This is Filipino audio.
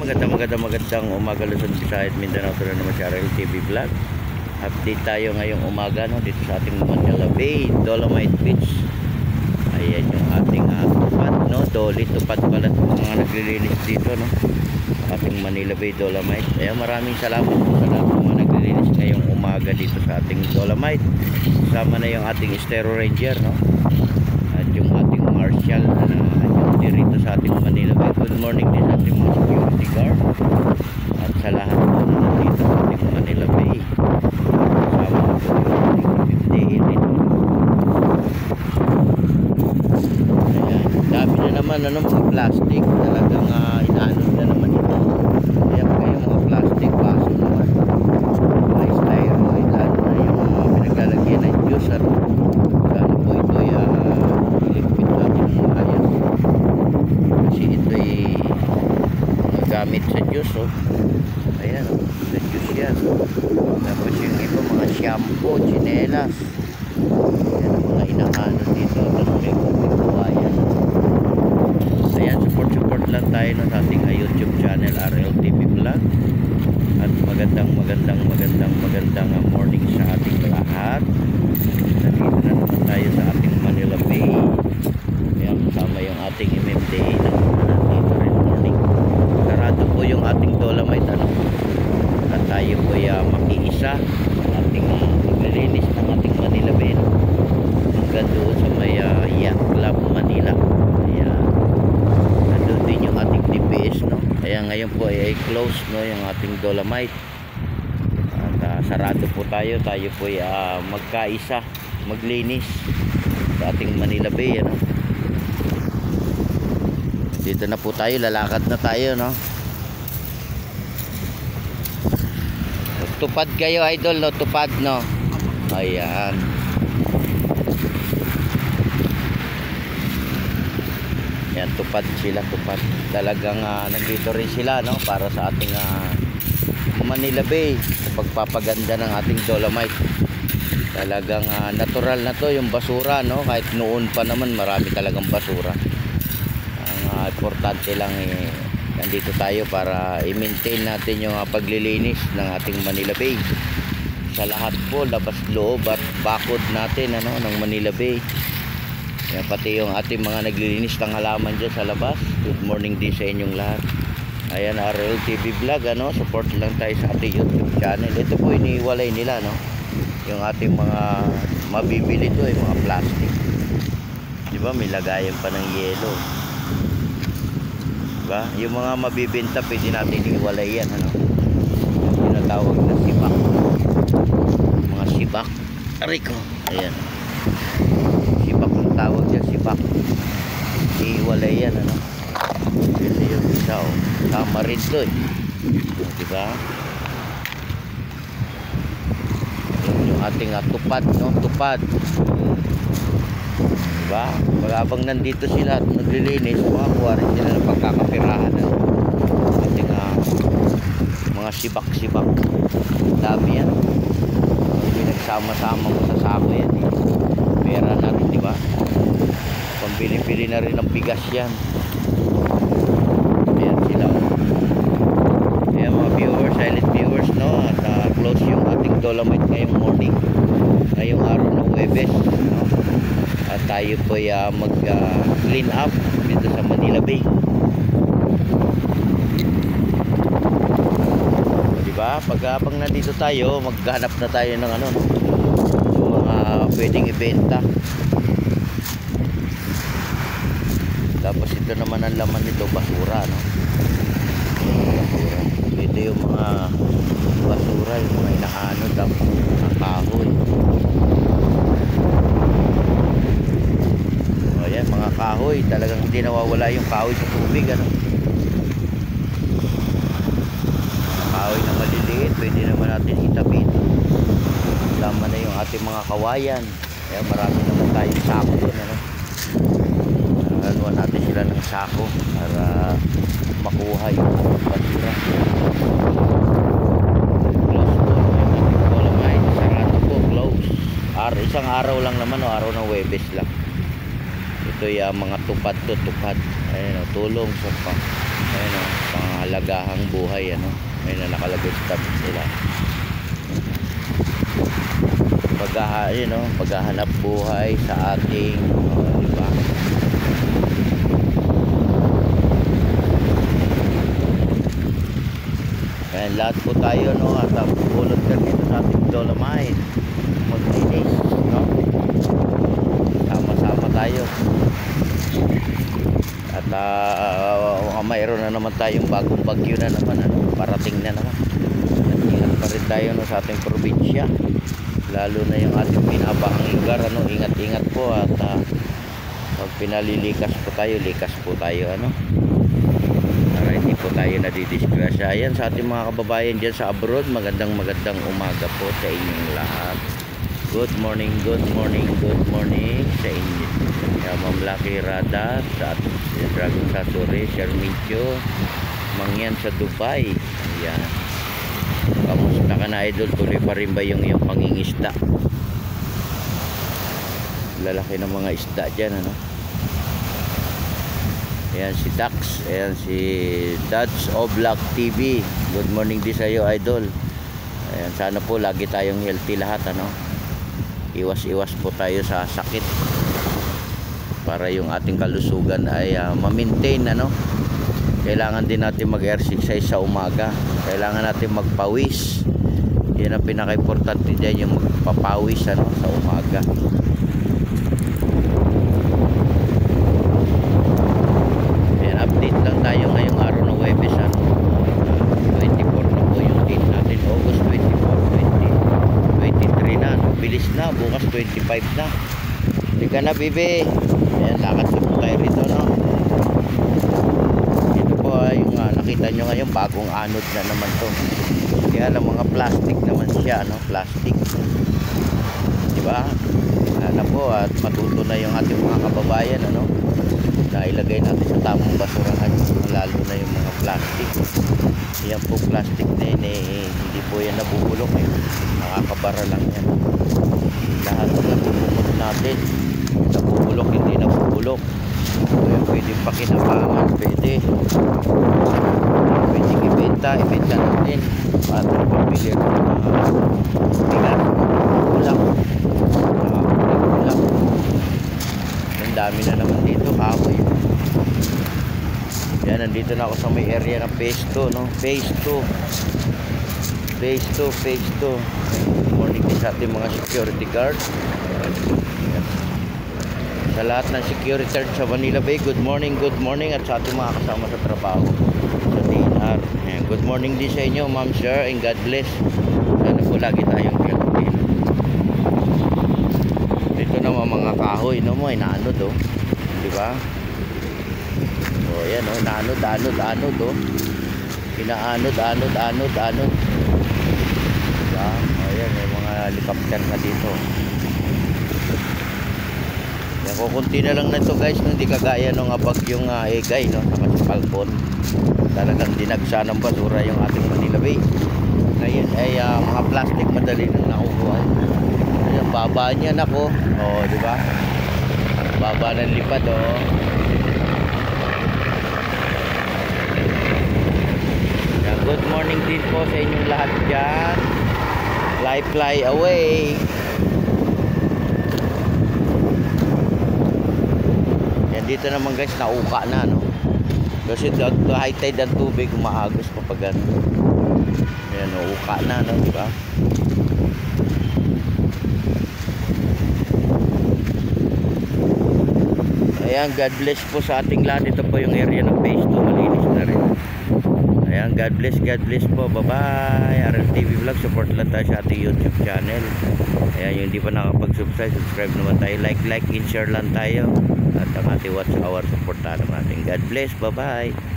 Magandang umaga Luzon, Visayas, Mindanao. Ito na naman si RL TV Vlog. Update tayo ngayong umaga dito sa ating Manila Bay, Dolomite Beach. Ayan yung ating tupad, Dolly tupad pala mga naglilinis dito ating Manila Bay Dolomite. Ayan, maraming salamat sa lahat ng mga naglilinis ngayong umaga dito sa ating Dolomite. Kasama na yung ating Estero Ranger at yung ating Marshal na dito sa ating Manila Bay. Good morning din sa ating mga security guard at sa lahat po na nandito sa ating Manila Bay. Kasama na po yung ating 58 dito. Ayan, dami na naman mga plastic, talagang inaanod na naman ito. Kaya pa yung mga plastic baso naman, mga styrofoam, lalo na yung pinaglalagyan ng juice lalo po ito iligpit natin ng ayos kasi ito gamit sa juice. Ayan, sa juice yan. Tapos yung iba mga shampoo, chinelas, yan ang mga inaanod dito. Tapos may kawayan. Ayan, support lang tayo sa ating YouTube channel RL TV Vlog. At magandang morning sa ating lahat. Nandito na naman tayo sa ating Manila Bay. Ayan, kasama yung ating MMDA na nandito rin morning. Sarado po yung ating Dolomite at tayo po makiisa sa ating maglilinis ng ating Manila Bay hanggang doon sa may Yacht Club Manila. Ayan, nandun din yung ating DPS Ayan, ngayon po ay close yung ating Dolomite at sarado po tayo po magkaisa maglinis sa ating Manila Bay dito na po tayo, lalakad na tayo tupad kayo idol tupad ayan. Yan, tupad sila, tupad. Talagang nandito rin sila para sa ating Manila Bay, pagpapaganda ng ating Dolomite. Talagang natural na to yung basura kahit noon pa naman marami talagang basura. Ang importante lang nandito tayo para i-maintain natin yung paglilinis ng ating Manila Bay. Sa lahat po, labas loob at bakod natin ng Manila Bay. Yan, pati yung ating mga naglilinis ng halaman dyan sa labas. Good morning din sa inyong lahat. Ayan, RL TV Vlog, support lang tayo sa ating YouTube channel. Ito po iniiwalay nila yung ating mga mabibili ito mga plastic. Diba, may lagayan pa ng yelo. Diba, yung mga mabibenta pwede natin iiwalay yan yung tinatawag na sibak, mga sibak ariko. Ayan, sibak ang tawag dyan, sibak. Iiwalay yan ito yung isa sama rin to diba, yung ating tupad tupad diba, habang nandito sila at naglilinis, makakuha rin sila ng pagkakapirahan ating mga sibak dami yan, pinagsama-sama mo sa sako yan pera natin diba, pambili-bili na rin ng bigas yan. Ayan sila ayan mga viewers, silent viewers at close yung ating Dolomite ngayong morning, ngayong araw ng Huwebes at tayo po mag clean up dito sa Manila Bay. Diba, habang nandito tayo maghanap na tayo ng yung mga pwedeng ibenta. Tapos ito naman ang laman nito, basura basura. Ito yung mga basura, yung mga inaano, tapos mga kahoy. O yan, mga kahoy, talagang hindi nawawala yung kahoy sa tubig kahoy na maliliit, pwede naman natin itapin. Laman na yung ating mga kawayan. Kaya marami naman tayong sako doon haluan natin sila ng sako para makuha yung basura. Close po yung ating Dolomite, sarado po, close. Isang araw lang naman araw ng Huwebes lang. Ito yung mga tupad. Ayan tulong sa Ayan o, panghalagahang buhay ano. Ayan na nakalagay sa tabi sila. Paghahanap buhay sa ating di ba? Ayan, lahat po tayo no, at pupulot ka dito sa ating Dolomite. Maglinis, no? Sama-sama tayo. At mayroon na naman tayong bagong bagyo na naman ano, parating na naman. Ingat pa rin tayo no, sa ating probinsya. Lalo na yung ating pinabahang lugar ano, ingat-ingat po at pag pinalilikas po tayo, likas po tayo ano. Para hindi po tayo nadidisgrasya. Ayan sa ating mga kababayan dyan sa abroad, magandang umaga po sa inyong lahat. Good morning sa inyo. Ma'am Lucky Rada sa Dragon Sasuri, Shermincho, Mangyan sa Dubai. Ayan. Kamusta ka na idol? Tuloy pa rin ba yung iyong pangingisda? Lalaki ng mga isda dyan ano. Ayan si Dax. Ayan si Dads Oblak TV. Good morning din sa iyo idol. Ayan, sana po lagi tayong healthy lahat ano. Iwas po tayo sa sakit para yung ating kalusugan ay ma-maintain ano. Kailangan din natin mag-exercise sa umaga. Kailangan natin magpawis. Yan ang pinaka-importante dyan, yung magpapawis ano, sa umaga. Yan, update lang tayo ngayong araw ng Huwebes ano. 24 na po yung date natin. August 24, 2023 na. Bilis na, bukas 25 na. Hindi ka na, bibi. Ayan, lakad na po tayo rito no. Yung nakita nyo ngayon bagong anod na naman to, kaya lang mga plastic naman siya ano, plastic diba, sana po at matuto na yung ating mga kababayan ano, na ilagay natin sa tamang basurahan, lalo na yung mga plastic. Yan po plastic na yun hindi po yan nabubulok nakakabara lang yan. Lahat na nabubulok natin nabubulok, hindi nabubulok. Kaya pwede pakinabangan, pwede ibenta natin para pambili ng mga bigas, ulap. Ang dami na naman dito, kahoy. Yan, nandito na ako sa may area ng phase 2 no? Phase 2. Good morning din sa ating mga security guard. Sa lahat ng security guard sa Manila Bay, good morning at sa ating mga kasama sa trabaho sa DNR. Ayan, good morning din sa inyo ma'am sir and God bless. Sana po lagi tayong healthy. Dito naman mga kahoy no mo, inaanod oh, diba? O yan oh, inaanod oh, inaanod diba? O yan, may mga helicopter na dito. Kukunti na lang na ito guys, hindi kagaya nung bagyong Egay no, saka sa Palpon. Talagang dinagsa ng basura yung ating Manila Bay. Ngayon ay mga plastic madali nang nakukuha. Ayan, baba niya nako. Oh, di ba? Baba ng lipad oh. Ayan, good morning din po sa inyong lahat dyan. Fly away. Dito naman guys, nauka na no. Kasi high tide ang tubig, umaagos pa pag ano. Ayan, nauka na no, di ba? Ayan, God bless po sa ating lahat. Ito po yung area ng phase 2, malinis na rin. Ayan, God bless po. Bye-bye. RLTV Vlog, support lang tayo sa ating YouTube channel. Ayan, yung hindi pa nakapag-subscribe, subscribe naman tayo. Like and share lang tayo. At ang ating watch hour, supportahan natin. God bless. Bye-bye.